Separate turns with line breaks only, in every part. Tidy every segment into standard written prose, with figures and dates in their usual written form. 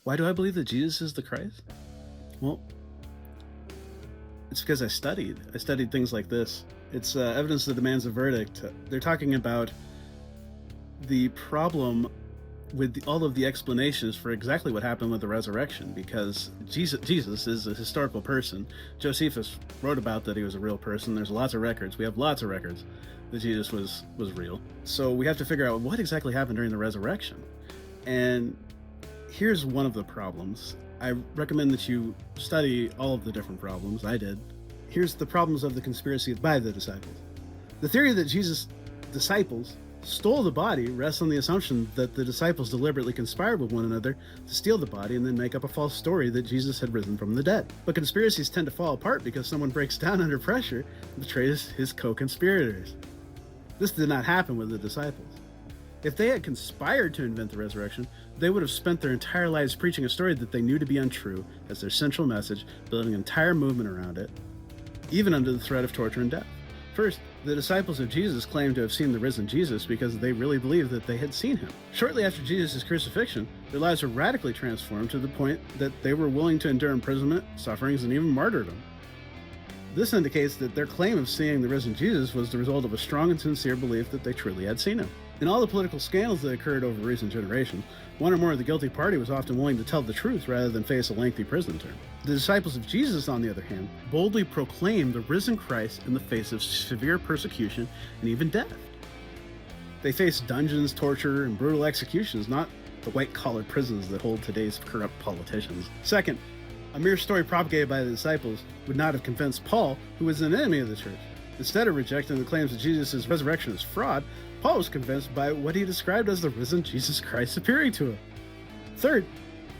Why do I believe that Jesus is the Christ? Well, it's because I studied. I studied things like this. It's evidence that demands a verdict. They're talking about the problem with all of the explanations for exactly what happened with the resurrection, because Jesus is a historical person. Josephus wrote about that he was a real person. There's lots of records. We have lots of records that Jesus was real. So we have to figure out what exactly happened during the resurrection. And here's one of the problems. I recommend that you study all of the different problems. I did. Here's the problems of the conspiracy by the disciples. The theory that Jesus' disciples stole the body rests on the assumption that the disciples deliberately conspired with one another to steal the body and then make up a false story that Jesus had risen from the dead. But conspiracies tend to fall apart because someone breaks down under pressure and betrays his co-conspirators. This did not happen with the disciples. If they had conspired to invent the resurrection, they would have spent their entire lives preaching a story that they knew to be untrue as their central message, building an entire movement around it, even under the threat of torture and death. First, the disciples of Jesus claimed to have seen the risen Jesus because they really believed that they had seen him. Shortly after Jesus' crucifixion, their lives were radically transformed to the point that they were willing to endure imprisonment, sufferings, and even martyrdom. This indicates that their claim of seeing the risen Jesus was the result of a strong and sincere belief that they truly had seen him. In all the political scandals that occurred over recent generations, one or more of the guilty party was often willing to tell the truth rather than face a lengthy prison term. The disciples of Jesus, on the other hand, boldly proclaimed the risen Christ in the face of severe persecution and even death. They faced dungeons, torture, and brutal executions, not the white-collar prisons that hold today's corrupt politicians. Second, a mere story propagated by the disciples would not have convinced Paul, who was an enemy of the church. Instead of rejecting the claims of Jesus' resurrection as fraud, Paul was convinced by what he described as the risen Jesus Christ appearing to him. Third,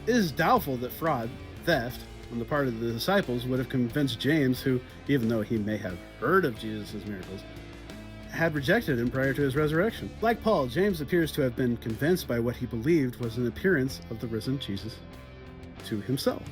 it is doubtful that fraud, theft, on the part of the disciples would have convinced James, who, even though he may have heard of Jesus' miracles, had rejected him prior to his resurrection. Like Paul, James appears to have been convinced by what he believed was an appearance of the risen Jesus to himself.